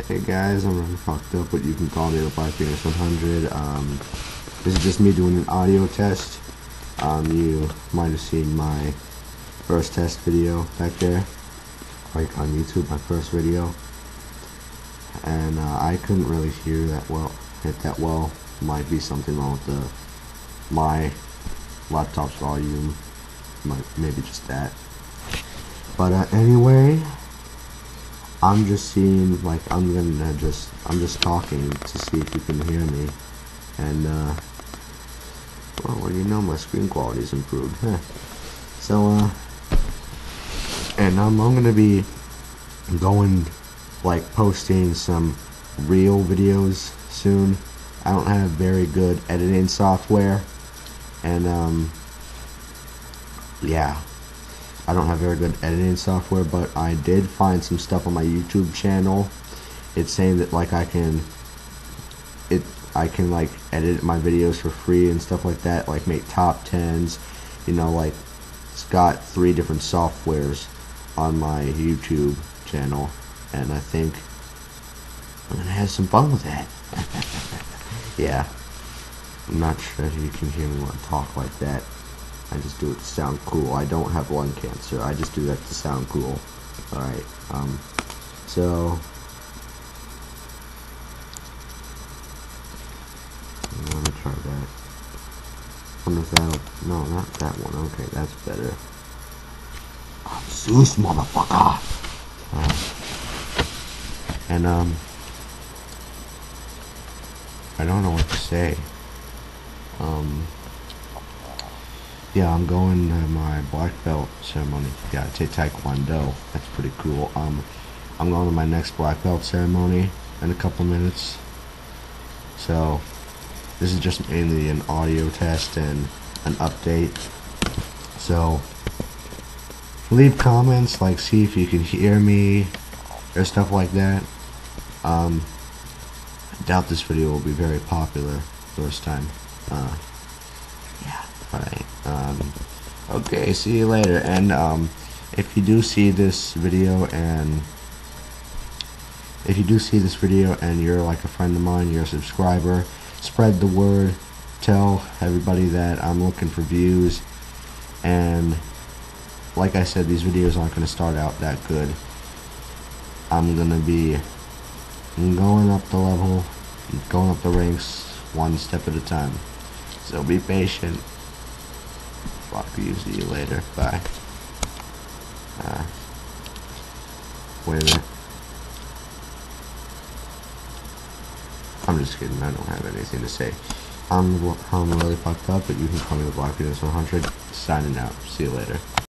Hey guys, I'm really fucked up, but you can call me the TheBlackPhoenix100. This is just me doing an audio test. You might have seen my first test video back there, like on YouTube, my first video. And I couldn't really hear that well, hit that well. Might be something wrong with my laptop's volume. Maybe just that. But anyway, I'm just seeing, like, I'm just talking to see if you can hear me, and well, you know, my screen quality's improved. So and I'm gonna be going, like, posting some real videos soon. I don't have very good editing software, and yeah, I don't have very good editing software, but I did find some stuff on my YouTube channel. It's saying that, like, I can like edit my videos for free and stuff like that, like make top 10s, you know, like it's got 3 different softwares on my YouTube channel, and I think I'm gonna have some fun with that. Yeah, I'm not sure if you can hear me when I talk like that. I just do it to sound cool. I don't have lung cancer. I just do that to sound cool. Alright, so let me try that. I wonder if that'll, no, not that one. Okay, that's better. I'm Zeus, motherfucker! And I don't know what to say. Yeah, I'm going to my black belt ceremony. Yeah, I take Taekwondo. That's pretty cool. I'm going to my next black belt ceremony in a couple minutes. So this is just mainly an audio test and an update. So leave comments, like, see if you can hear me or stuff like that. I doubt this video will be very popular first time. Yeah. Alright, okay, see you later. And if you do see this video and you're like a friend of mine, you're a subscriber, spread the word, tell everybody that I'm looking for views. And like I said, these videos aren't going to start out that good. I'm going to be going up the level, going up the ranks one step at a time. So be patient. Fuck you, see you later, bye. Wait a minute. I'm just kidding, I don't have anything to say. I'm really fucked up, but you can call me the TheBlackPhoenix100. Signing out, see you later.